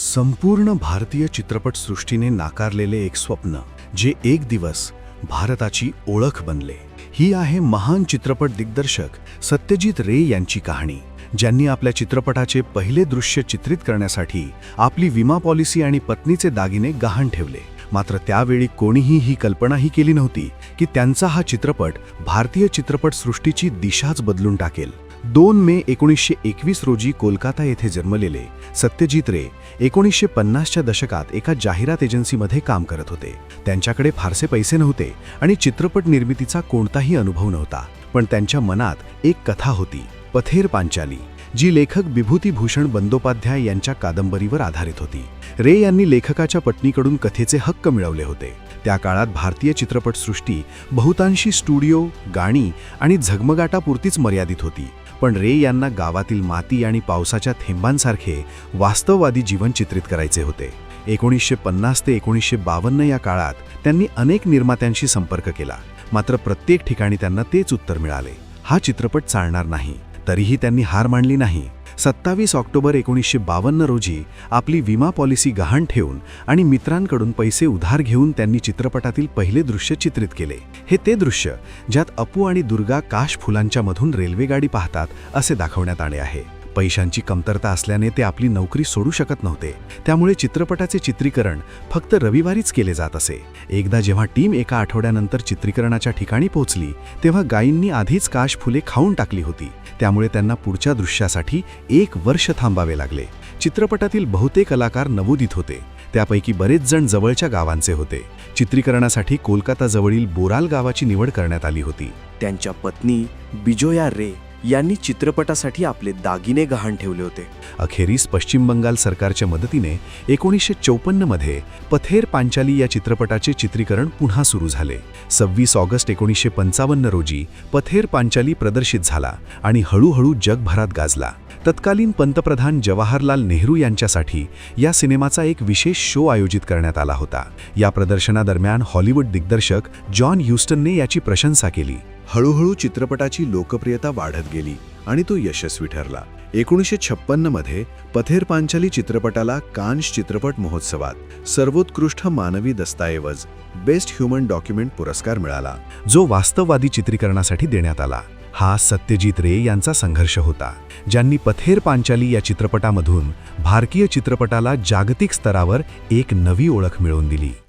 संपूर्ण भारतीय चित्रपटसृष्टीने नाकारलेले एक स्वप्न जे एक दिवस भारताची ओळख बनले. ही आहे महान चित्रपट दिग्दर्शक सत्यजित रे यांची कहाणी, ज्यांनी आपल्या चित्रपटाचे पहिले दृश्य चित्रित करण्यासाठी आपली विमा पॉलिसी आणि पत्नीचे दागिने गहाण ठेवले. मात्र त्यावेळी कोणीही ही कल्पनाही केली नव्हती की त्यांचा हा चित्रपट भारतीय चित्रपटसृष्टीची दिशाच बदलून टाकेल. 2 मे 1921 रोजी कोलकाता येथे जन्मलेले सत्यजित रे 1950च्या दशकात एका जाहिरात एजन्सीमध्ये काम करत होते. त्यांच्याकडे फारसे पैसे नव्हते आणि चित्रपट निर्मितीचा कोणताही अनुभव नव्हता. पण त्यांच्या मनात एक कथा होती, पथेर पांचाली, जी लेखक विभूतिभूषण बंदोपाध्याय यांच्या कादंबरीवर आधारित होती. रे यांनी लेखकाच्या पत्नीकडून कथेचे हक्क मिळवले होते. त्या काळात भारतीय चित्रपटसृष्टी बहुतांशी स्टुडिओ, गाणी आणि झगमगाटापुरतीच मर्यादित होती. पण रे यांना गावातील माती आणि पावसाच्या थेंबांसारखे वास्तववादी जीवन चित्रित करायचे होते. 1950 ते 1952 या काळात त्यांनी अनेक निर्मात्यांशी संपर्क केला. मात्र प्रत्येक ठिकाणी त्यांना तेच उत्तर मिळाले, हा चित्रपट चालणार नाही. तरीही त्यांनी हार मानली नाही. 27 ऑक्टोबर 1952 रोजी आपली विमा पॉलिसी गहाण ठेवून आणि मित्रांकडून पैसे उधार घेऊन त्यांनी चित्रपटातील पहिले दृश्य चित्रित केले. हे ते दृश्य ज्यात अपू आणि दुर्गा काश फुलांच्या मधून रेल्वेगाडी पाहतात असे दाखवण्यात आले आहे. पैशांची कमतरता असल्याने ते आपली नोकरी सोडू शकत नव्हते. त्यामुळे चित्रपटाचे चित्रीकरण फक्त रविवारीच केले जात असे. एकदा जेव्हा टीम एका आठवड्यानंतर चित्रीकरणाच्या ठिकाणी पोहोचली तेव्हा गायींनी आधीच काश फुले खाऊन टाकली होती. त्यामुळे त्यांना पुढच्या दृश्यासाठी 1 वर्ष थांबावे लागले. चित्रपटातील बहुतेक कलाकार नवोदित होते. त्यापैकी बरेच जण जवळच्या गावांचे होते. चित्रीकरणासाठी कोलकाताजवळील बोराल गावाची निवड करण्यात आली होती. त्यांच्या पत्नी बिजोया रे यांनी चित्रपटासाठी आपले दागिने गहाण ठेवले होते. अखेरीस पश्चिम बंगाल सरकारच्या मदतीने 1954 मध्ये पथेर पांचाली या चित्रपटाचे चित्रीकरण पुन्हा सुरू झाले. 26 ऑगस्ट 1955 रोजी पथेर पांचाली प्रदर्शित झाला आणि हळूहळू जगभरात गाजला. तत्कालीन पंतप्रधान जवाहरलाल नेहरू यांच्यासाठी या सिनेमाचा एक विशेष शो आयोजित करण्यात आला होता. या प्रदर्शनादरम्यान हॉलिवूड दिग्दर्शक जॉन ह्यूस्टनने याची प्रशंसा केली. हळूहळू चित्रपटाची लोकप्रियता वाढत गेली आणि तो यशस्वी ठरला. 1956 मध्ये पथेर पांचाली चित्रपटाला कान्स चित्रपट महोत्सवात सर्वोत्कृष्ट मानवी दस्तऐवज बेस्ट ह्युमन डॉक्युमेंट पुरस्कार मिळाला, जो वास्तववादी चित्रीकरणासाठी देण्यात आला. हा सत्यजित रे यांचा संघर्ष होता, ज्यांनी पथेर पांचाली या चित्रपटामधून भारतीय चित्रपटाला जागतिक स्तरावर एक नवी ओळख मिळवून दिली.